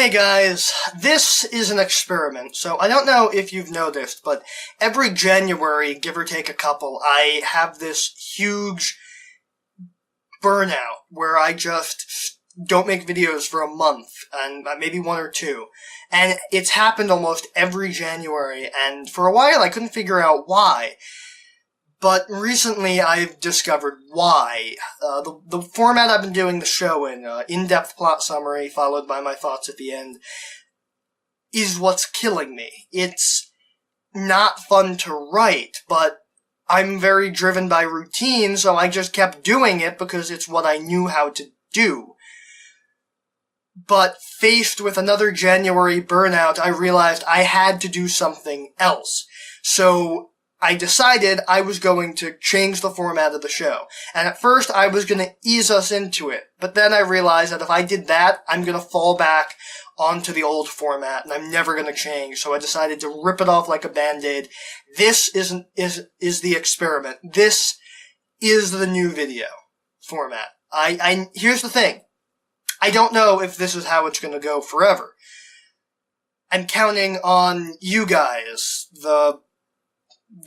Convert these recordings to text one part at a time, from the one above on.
Hey guys, this is an experiment, so I don't know if you've noticed, but every January, give or take a couple, I have this huge burnout where I just don't make videos for a month, and maybe one or two. And it's happened almost every January, and for a while I couldn't figure out why. But recently I've discovered why. The format I've been doing the show in-depth plot summary followed by my thoughts at the end, is what's killing me. It's not fun to write, but I'm very driven by routine, so I just kept doing it because it's what I knew how to do. But faced with another January burnout, I realized I had to do something else. So I decided I was going to change the format of the show. And at first I was going to ease us into it, but then I realized that if I did that, I'm going to fall back onto the old format and I'm never going to change. So I decided to rip it off like a band-aid. This is the experiment. This is the new video format. Here's the thing. I don't know if this is how it's going to go forever. I'm counting on you guys, the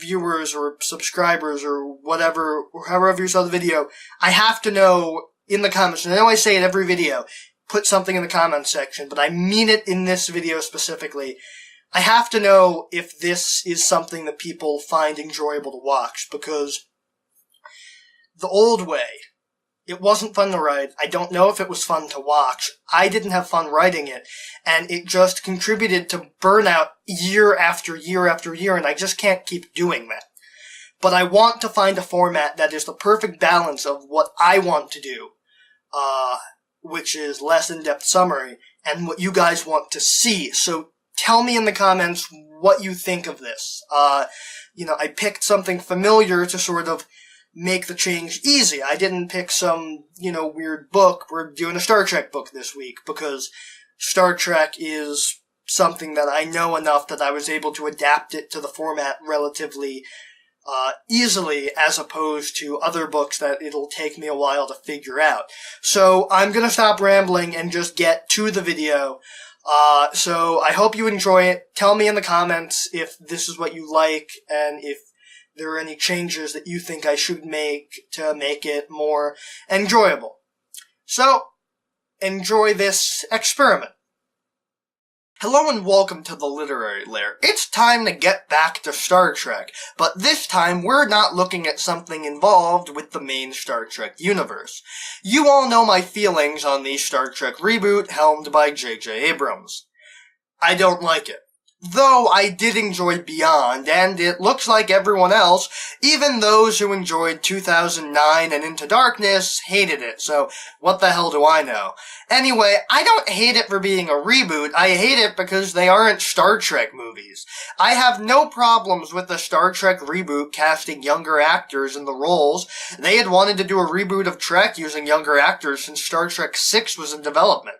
viewers or subscribers or whatever, or however you saw the video. I have to know in the comments, and I know I say it every video, put something in the comments section, but I mean it in this video specifically. I have to know if this is something that people find enjoyable to watch, because the old way, it wasn't fun to write. I don't know if it was fun to watch. I didn't have fun writing it, and it just contributed to burnout year after year after year, and I just can't keep doing that. But I want to find a format that is the perfect balance of what I want to do, which is less in-depth summary, and what you guys want to see. So tell me in the comments what you think of this. I picked something familiar to sort of make the change easy. I didn't pick some, weird book. We're doing a Star Trek book this week because Star Trek is something that I know enough that I was able to adapt it to the format relatively easily, as opposed to other books that it'll take me a while to figure out. So I'm gonna stop rambling and just get to the video. So I hope you enjoy it. Tell me in the comments if this is what you like and if there are any changes that you think I should make to make it more enjoyable. So, enjoy this experiment. Hello and welcome to the Literary Lair. It's time to get back to Star Trek, but this time we're not looking at something involved with the main Star Trek universe. You all know my feelings on the Star Trek reboot helmed by J.J. Abrams. I don't like it. Though I did enjoy Beyond, and it looks like everyone else, even those who enjoyed 2009 and Into Darkness, hated it, so what the hell do I know? Anyway, I don't hate it for being a reboot, I hate it because they aren't Star Trek movies. I have no problems with the Star Trek reboot casting younger actors in the roles. They had wanted to do a reboot of Trek using younger actors since Star Trek VI was in development.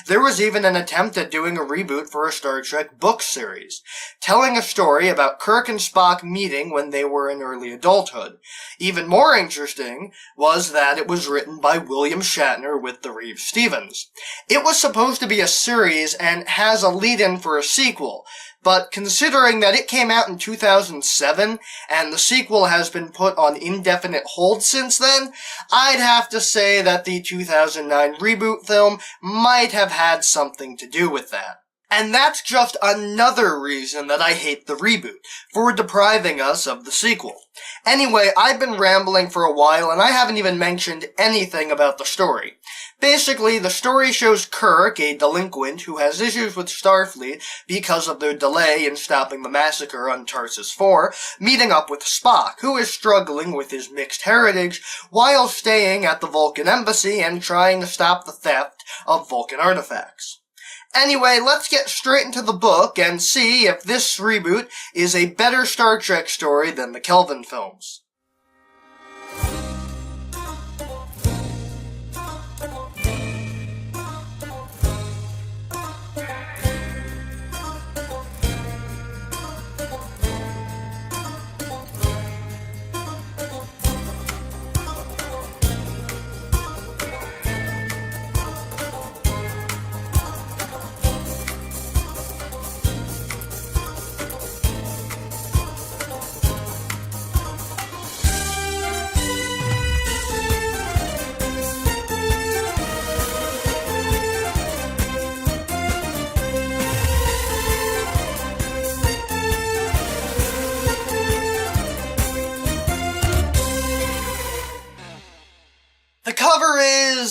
There was even an attempt at doing a reboot for a Star Trek book series, telling a story about Kirk and Spock meeting when they were in early adulthood. Even more interesting was that it was written by William Shatner with the Reeves Stevens. It was supposed to be a series and has a lead-in for a sequel, but considering that it came out in 2007, and the sequel has been put on indefinite hold since then, I'd have to say that the 2009 reboot film might have had something to do with that. And that's just another reason that I hate the reboot, for depriving us of the sequel. Anyway, I've been rambling for a while, and I haven't even mentioned anything about the story. Basically, the story shows Kirk, a delinquent who has issues with Starfleet because of their delay in stopping the massacre on Tarsus 4, meeting up with Spock, who is struggling with his mixed heritage while staying at the Vulcan embassy and trying to stop the theft of Vulcan artifacts. Anyway, let's get straight into the book and see if this reboot is a better Star Trek story than the Kelvin films.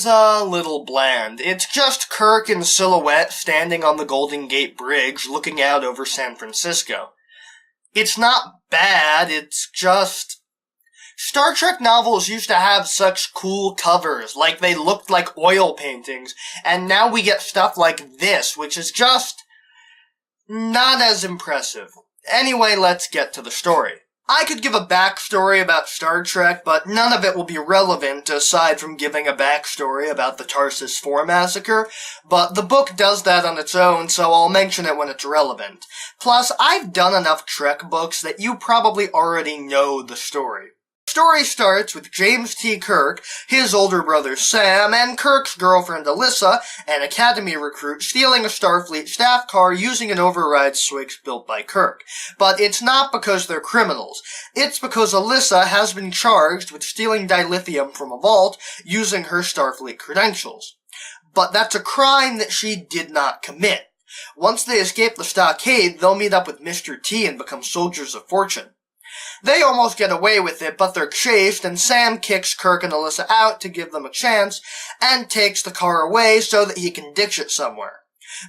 a little bland. It's just Kirk in silhouette standing on the Golden Gate Bridge looking out over San Francisco. It's not bad, it's just... Star Trek novels used to have such cool covers, like they looked like oil paintings, and now we get stuff like this, which is just... not as impressive. Anyway, let's get to the story. I could give a backstory about Star Trek, but none of it will be relevant aside from giving a backstory about the Tarsus 4 massacre, but the book does that on its own, so I'll mention it when it's relevant. Plus, I've done enough Trek books that you probably already know the story. The story starts with James T. Kirk, his older brother Sam, and Kirk's girlfriend Alyssa, an Academy recruit, stealing a Starfleet staff car using an override switch built by Kirk. But it's not because they're criminals. It's because Alyssa has been charged with stealing dilithium from a vault using her Starfleet credentials. But that's a crime that she did not commit. Once they escape the stockade, they'll meet up with Mr. T and become soldiers of fortune. They almost get away with it, but they're chased, and Sam kicks Kirk and Alyssa out to give them a chance, and takes the car away so that he can ditch it somewhere.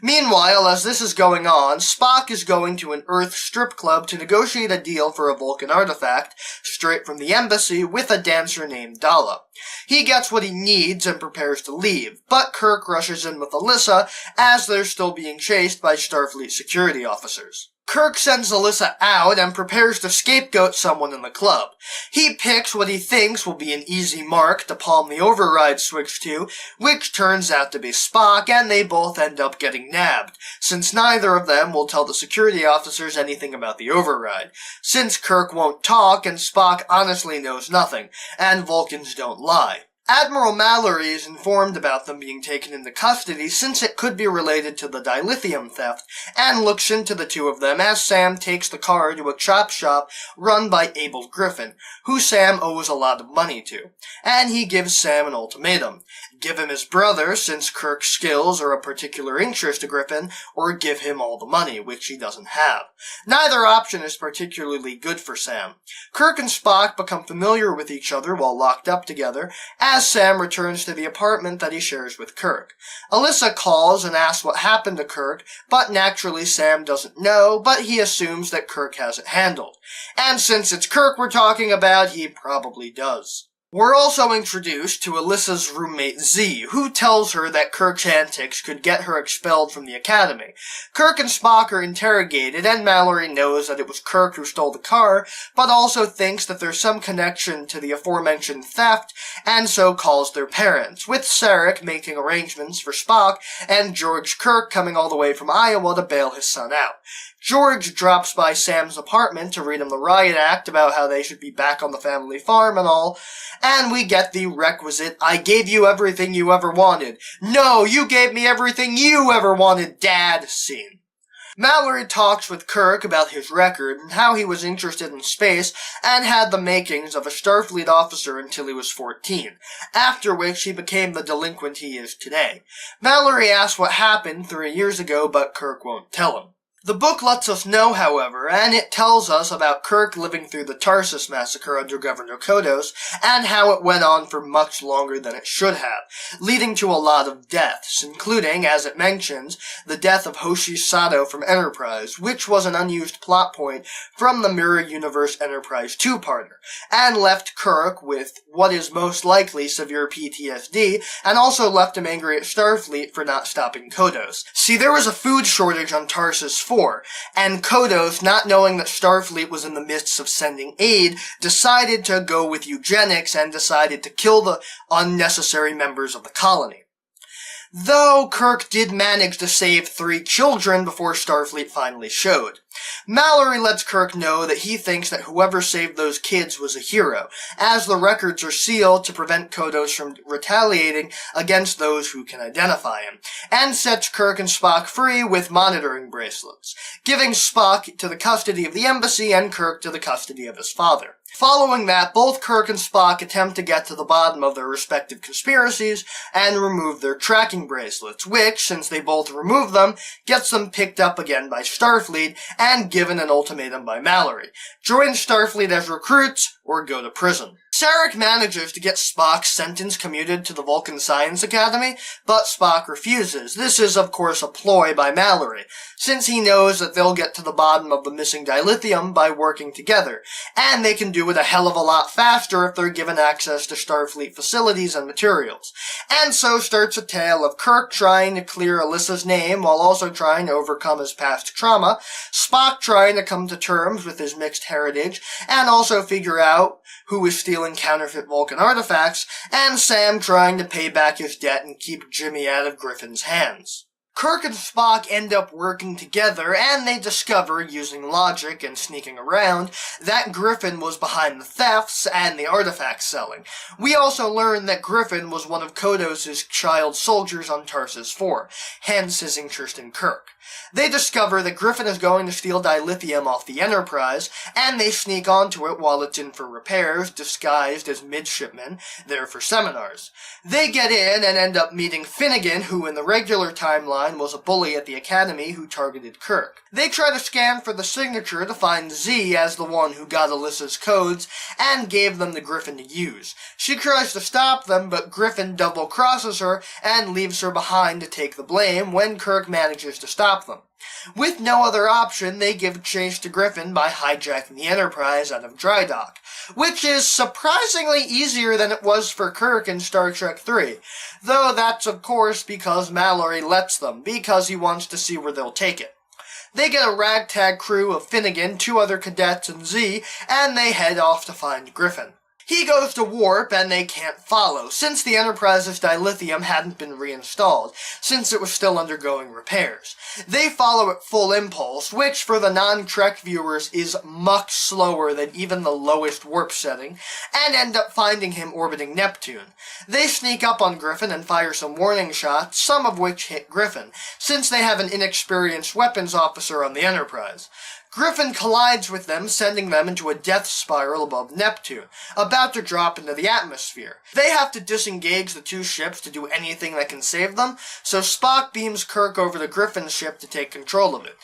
Meanwhile, as this is going on, Spock is going to an Earth strip club to negotiate a deal for a Vulcan artifact, straight from the embassy, with a dancer named Dala. He gets what he needs and prepares to leave, but Kirk rushes in with Alyssa as they're still being chased by Starfleet security officers. Kirk sends Alyssa out and prepares to scapegoat someone in the club. He picks what he thinks will be an easy mark to palm the override switch to, which turns out to be Spock, and they both end up getting nabbed, since neither of them will tell the security officers anything about the override, since Kirk won't talk and Spock honestly knows nothing, and Vulcans don't lie. Admiral Mallory is informed about them being taken into custody since it could be related to the dilithium theft, and looks into the two of them as Sam takes the car to a chop shop run by Abel Griffin, who Sam owes a lot of money to, and he gives Sam an ultimatum. Give him his brother, since Kirk's skills are a particular interest to Griffin, or give him all the money, which he doesn't have. Neither option is particularly good for Sam. Kirk and Spock become familiar with each other while locked up together, as Sam returns to the apartment that he shares with Kirk. Alyssa calls and asks what happened to Kirk, but naturally Sam doesn't know, but he assumes that Kirk has it handled. And since it's Kirk we're talking about, he probably does. We're also introduced to Alyssa's roommate Z, who tells her that Kirk's antics could get her expelled from the Academy. Kirk and Spock are interrogated, and Mallory knows that it was Kirk who stole the car, but also thinks that there's some connection to the aforementioned theft, and so calls their parents, with Sarek making arrangements for Spock, and George Kirk coming all the way from Iowa to bail his son out. George drops by Sam's apartment to read him the riot act about how they should be back on the family farm and all, and we get the requisite, I gave you everything you ever wanted. No, you gave me everything you ever wanted, Dad, scene. Mallory talks with Kirk about his record and how he was interested in space and had the makings of a Starfleet officer until he was 14, after which he became the delinquent he is today. Mallory asks what happened 3 years ago, but Kirk won't tell him. The book lets us know, however, and it tells us about Kirk living through the Tarsus massacre under Governor Kodos, and how it went on for much longer than it should have, leading to a lot of deaths, including, as it mentions, the death of Hoshi Sato from Enterprise, which was an unused plot point from the Mirror Universe Enterprise two-parter, and left Kirk with what is most likely severe PTSD, and also left him angry at Starfleet for not stopping Kodos. See, there was a food shortage on Tarsus 4, and Kodos, not knowing that Starfleet was in the midst of sending aid, decided to go with eugenics and decided to kill the unnecessary members of the colony. Though Kirk did manage to save 3 children before Starfleet finally showed. Mallory lets Kirk know that he thinks that whoever saved those kids was a hero, as the records are sealed to prevent Kodos from retaliating against those who can identify him, and sets Kirk and Spock free with monitoring bracelets, giving Spock to the custody of the embassy and Kirk to the custody of his father. Following that, both Kirk and Spock attempt to get to the bottom of their respective conspiracies and remove their tracking bracelets, which, since they both remove them, gets them picked up again by Starfleet and given an ultimatum by Mallory. Join Starfleet as recruits or go to prison. Sarek manages to get Spock's sentence commuted to the Vulcan Science Academy, but Spock refuses. This is, of course, a ploy by Mallory, since he knows that they'll get to the bottom of the missing dilithium by working together, and they can do it a hell of a lot faster if they're given access to Starfleet facilities and materials. And so starts a tale of Kirk trying to clear Alyssa's name while also trying to overcome his past trauma, Spock trying to come to terms with his mixed heritage, and also figure out who is stealing counterfeit Vulcan artifacts, and Sam trying to pay back his debt and keep Jimmy out of Griffin's hands. Kirk and Spock end up working together, and they discover, using logic and sneaking around, that Griffin was behind the thefts and the artifact selling. We also learn that Griffin was one of Kodos' child soldiers on Tarsus 4, hence his interest in Kirk. They discover that Griffin is going to steal dilithium off the Enterprise, and they sneak onto it while it's in for repairs, disguised as midshipmen, there for seminars. They get in and end up meeting Finnegan, who in the regular timeline was a bully at the Academy who targeted Kirk. They try to scan for the signature to find Z as the one who got Alyssa's codes, and gave them to Griffin to use. She tries to stop them, but Griffin double-crosses her, and leaves her behind to take the blame when Kirk manages to stop them. With no other option, they give chase to Griffin by hijacking the Enterprise out of dry dock, which is surprisingly easier than it was for Kirk in Star Trek III, though that's of course because Mallory lets them, because he wants to see where they'll take it. They get a ragtag crew of Finnegan, 2 other cadets, and Z, and they head off to find Griffin. He goes to warp, and they can't follow, since the Enterprise's dilithium hadn't been reinstalled, since it was still undergoing repairs. They follow at full impulse, which for the non-Trek viewers is much slower than even the lowest warp setting, and end up finding him orbiting Neptune. They sneak up on Griffin and fire some warning shots, some of which hit Griffin, since they have an inexperienced weapons officer on the Enterprise. Griffin collides with them, sending them into a death spiral above Neptune, about to drop into the atmosphere. They have to disengage the 2 ships to do anything that can save them, so Spock beams Kirk over to Griffin's ship to take control of it.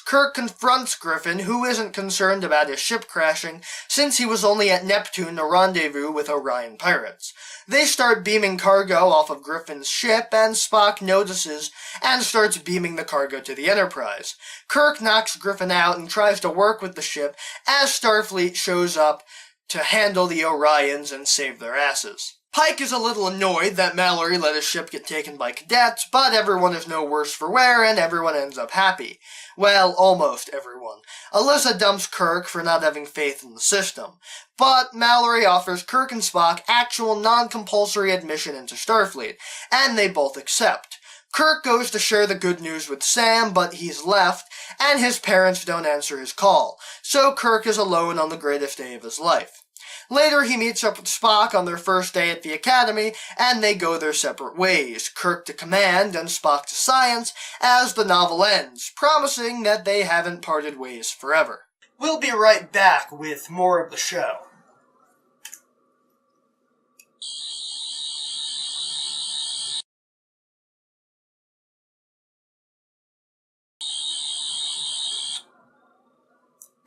Kirk confronts Griffin, who isn't concerned about his ship crashing, since he was only at Neptune to rendezvous with Orion pirates. They start beaming cargo off of Griffin's ship, and Spock notices and starts beaming the cargo to the Enterprise. Kirk knocks Griffin out and tries to work with the ship as Starfleet shows up to handle the Orions and save their asses. Pike is a little annoyed that Mallory let his ship get taken by cadets, but everyone is no worse for wear and everyone ends up happy. Well, almost everyone. Alyssa dumps Kirk for not having faith in the system, but Mallory offers Kirk and Spock actual non-compulsory admission into Starfleet, and they both accept. Kirk goes to share the good news with Sam, but he's left, and his parents don't answer his call, so Kirk is alone on the greatest day of his life. Later, he meets up with Spock on their first day at the Academy, and they go their separate ways, Kirk to command and Spock to science, as the novel ends, promising that they haven't parted ways forever. We'll be right back with more of the show.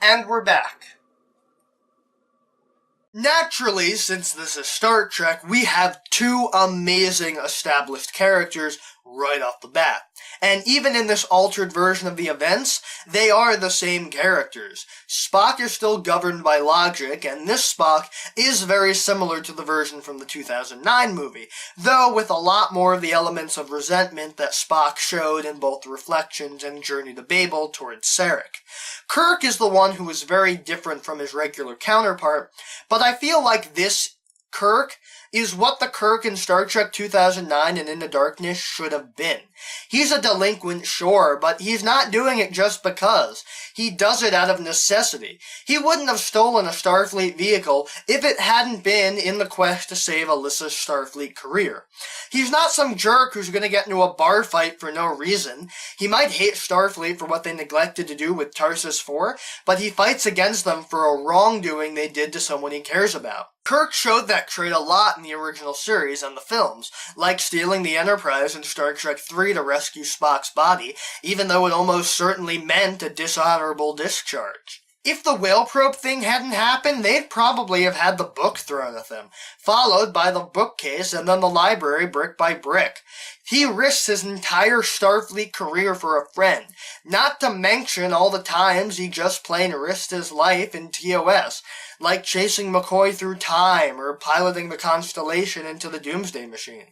And we're back. Naturally, since this is Star Trek, we have 2 amazing established characters right off the bat. And even in this altered version of the events, they are the same characters. Spock is still governed by logic, and this Spock is very similar to the version from the 2009 movie, though with a lot more of the elements of resentment that Spock showed in both Reflections and Journey to Babel towards Sarek. Kirk is the one who is very different from his regular counterpart, but I feel like this Kirk is what the Kirk in Star Trek 2009 and In the Darkness should have been. He's a delinquent, sure, but he's not doing it just because. He does it out of necessity. He wouldn't have stolen a Starfleet vehicle if it hadn't been in the quest to save Alyssa's Starfleet career. He's not some jerk who's going to get into a bar fight for no reason. He might hate Starfleet for what they neglected to do with Tarsus 4, but he fights against them for a wrongdoing they did to someone he cares about. Kirk showed that trait a lot in the original series and the films, like stealing the Enterprise in Star Trek III to rescue Spock's body, even though it almost certainly meant a dishonorable discharge. If the whale probe thing hadn't happened, they'd probably have had the book thrown at them, followed by the bookcase and then the library brick by brick. He risked his entire Starfleet career for a friend, not to mention all the times he just plain risked his life in TOS, like chasing McCoy through time or piloting the Constellation into the Doomsday Machine.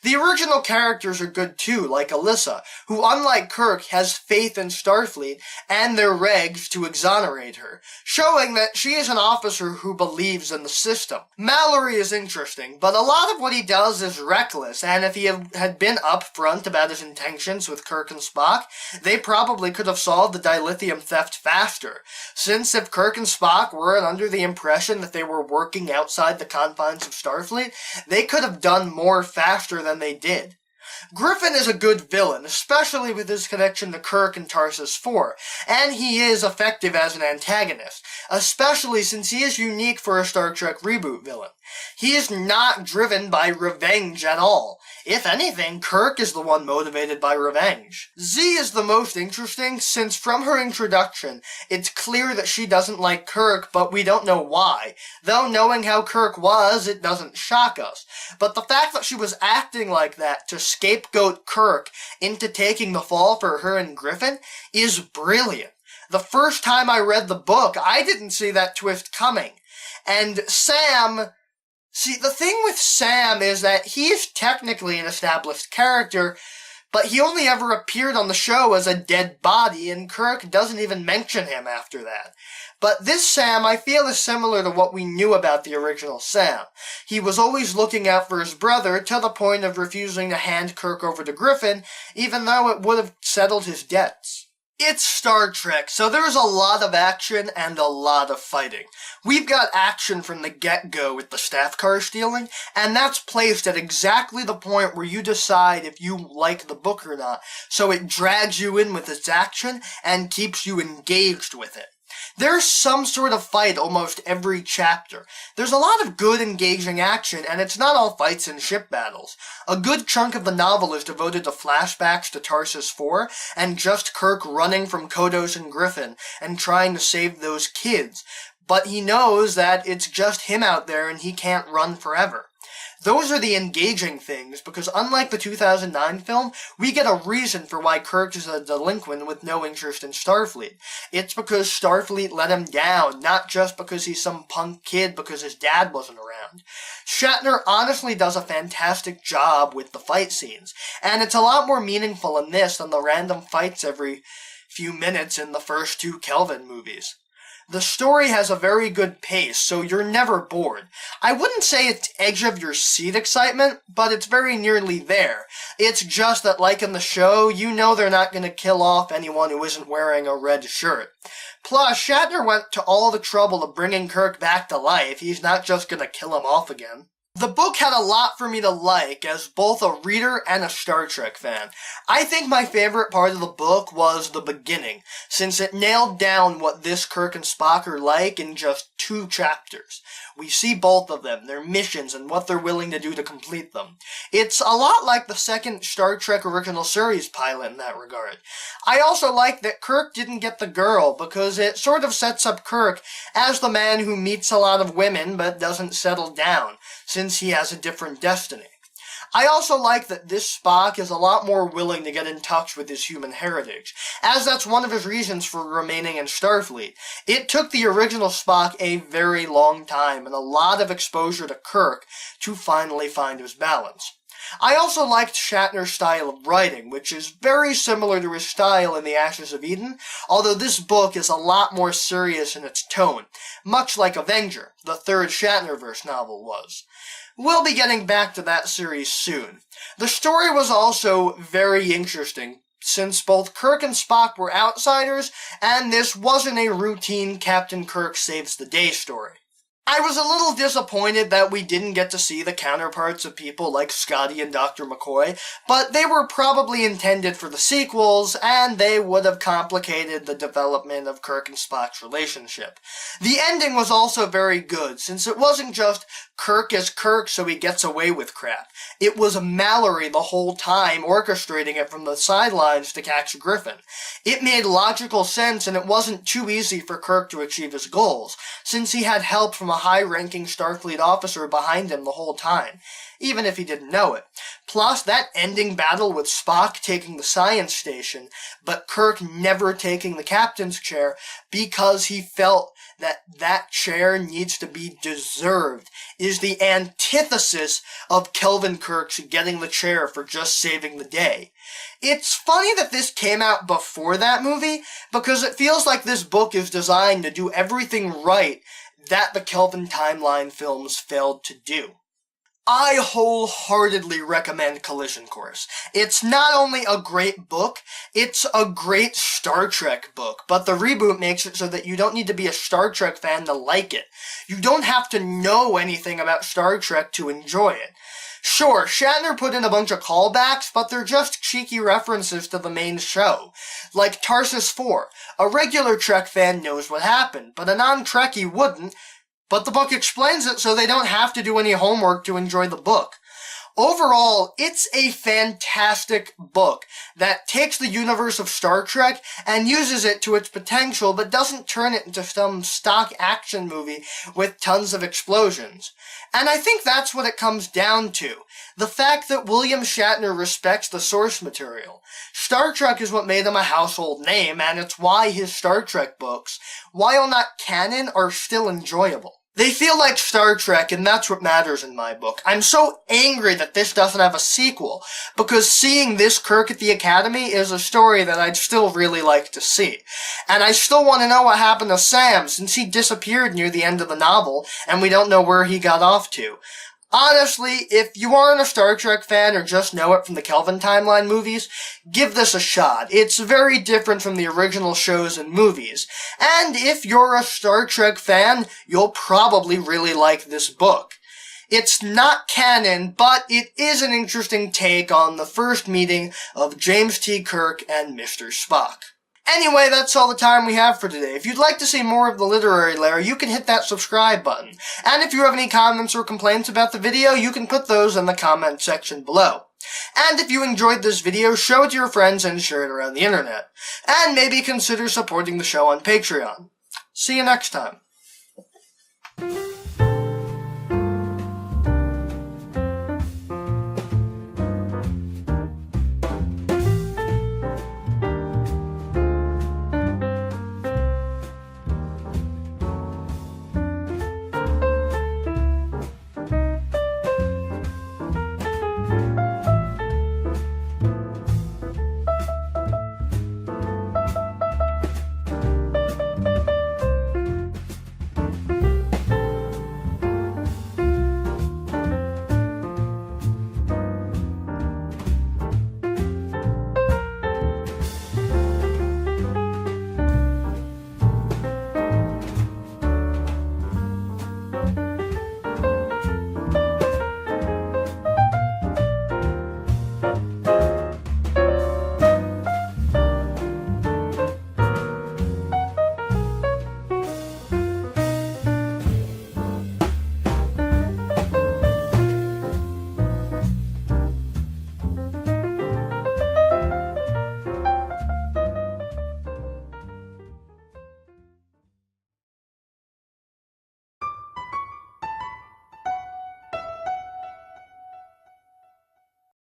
The original characters are good too, like Alyssa, who unlike Kirk has faith in Starfleet and their regs to exonerate her, showing that she is an officer who believes in the system. Mallory is interesting, but a lot of what he does is reckless, and if he had been upfront about his intentions with Kirk and Spock, they probably could have solved the dilithium theft faster, since if Kirk and Spock weren't under the impression that they were working outside the confines of Starfleet, they could have done more faster than they did. Griffin is a good villain, especially with his connection to Kirk and Tarsus 4, and he is effective as an antagonist, especially since he is unique for a Star Trek reboot villain. He is not driven by revenge at all. If anything, Kirk is the one motivated by revenge. Z is the most interesting, since from her introduction, it's clear that she doesn't like Kirk, but we don't know why. Though knowing how Kirk was, it doesn't shock us. But the fact that she was acting like that to scapegoat Kirk into taking the fall for her and Griffin is brilliant. The first time I read the book, I didn't see that twist coming. And Sam... See, the thing with Sam is that he is technically an established character, but he only ever appeared on the show as a dead body, and Kirk doesn't even mention him after that. But this Sam, I feel, is similar to what we knew about the original Sam. He was always looking out for his brother, to the point of refusing to hand Kirk over to Griffin, even though it would have settled his debts. It's Star Trek, so there's a lot of action and a lot of fighting. We've got action from the get-go with the staff car stealing, and that's placed at exactly the point where you decide if you like the book or not, so it drags you in with its action and keeps you engaged with it. There's some sort of fight almost every chapter. There's a lot of good, engaging action, and it's not all fights and ship battles. A good chunk of the novel is devoted to flashbacks to Tarsus 4, and just Kirk running from Kodos and Griffin, and trying to save those kids. But he knows that it's just him out there, and he can't run forever. Those are the engaging things, because unlike the 2009 film, we get a reason for why Kirk is a delinquent with no interest in Starfleet. It's because Starfleet let him down, not just because he's some punk kid because his dad wasn't around. Shatner honestly does a fantastic job with the fight scenes, and it's a lot more meaningful in this than the random fights every few minutes in the first two Kelvin movies. The story has a very good pace, so you're never bored. I wouldn't say it's edge-of-your-seat excitement, but it's very nearly there. It's just that, like in the show, you know they're not going to kill off anyone who isn't wearing a red shirt. Plus, Shatner went to all the trouble of bringing Kirk back to life. He's not just going to kill him off again. The book had a lot for me to like as both a reader and a Star Trek fan. I think my favorite part of the book was the beginning, since it nailed down what this Kirk and Spock are like in just 2 chapters. We see both of them, their missions, and what they're willing to do to complete them. It's a lot like the second Star Trek original series pilot in that regard. I also like that Kirk didn't get the girl, because it sort of sets up Kirk as the man who meets a lot of women but doesn't settle down, since he has a different destiny. I also like that this Spock is a lot more willing to get in touch with his human heritage, as that's one of his reasons for remaining in Starfleet. It took the original Spock a very long time and a lot of exposure to Kirk to finally find his balance. I also liked Shatner's style of writing, which is very similar to his style in The Ashes of Eden, although this book is a lot more serious in its tone, much like Avenger, the third Shatnerverse novel, was. We'll be getting back to that series soon. The story was also very interesting, since both Kirk and Spock were outsiders, and this wasn't a routine Captain Kirk saves the day story. I was a little disappointed that we didn't get to see the counterparts of people like Scotty and Dr. McCoy, but they were probably intended for the sequels, and they would have complicated the development of Kirk and Spock's relationship. The ending was also very good, since it wasn't just Kirk is Kirk so he gets away with crap. It was Mallory the whole time orchestrating it from the sidelines to catch Griffin. It made logical sense, and it wasn't too easy for Kirk to achieve his goals, since he had help from a high-ranking Starfleet officer behind him the whole time, even if he didn't know it. Plus, that ending battle with Spock taking the science station, but Kirk never taking the captain's chair because he felt that that chair needs to be deserved, is the antithesis of Kelvin Kirk's getting the chair for just saving the day. It's funny that this came out before that movie, because it feels like this book is designed to do everything right that the Kelvin Timeline films failed to do. I wholeheartedly recommend Collision Course. It's not only a great book, it's a great Star Trek book, but the reboot makes it so that you don't need to be a Star Trek fan to like it. You don't have to know anything about Star Trek to enjoy it. Sure, Shatner put in a bunch of callbacks, but they're just cheeky references to the main show. Like Tarsus 4. A regular Trek fan knows what happened, but a non-Trekkie wouldn't. But the book explains it so they don't have to do any homework to enjoy the book. Overall, it's a fantastic book that takes the universe of Star Trek and uses it to its potential, but doesn't turn it into some stock action movie with tons of explosions. And I think that's what it comes down to. The fact that William Shatner respects the source material. Star Trek is what made him a household name, and it's why his Star Trek books, while not canon, are still enjoyable. They feel like Star Trek, and that's what matters in my book. I'm so angry that this doesn't have a sequel, because seeing this Kirk at the Academy is a story that I'd still really like to see. And I still want to know what happened to Sam, since he disappeared near the end of the novel, and we don't know where he got off to. Honestly, if you aren't a Star Trek fan or just know it from the Kelvin Timeline movies, give this a shot. It's very different from the original shows and movies. And if you're a Star Trek fan, you'll probably really like this book. It's not canon, but it is an interesting take on the first meeting of James T. Kirk and Mr. Spock. Anyway, that's all the time we have for today. If you'd like to see more of the Literary Lair, you can hit that subscribe button. And if you have any comments or complaints about the video, you can put those in the comment section below. And if you enjoyed this video, show it to your friends and share it around the internet. And maybe consider supporting the show on Patreon. See you next time.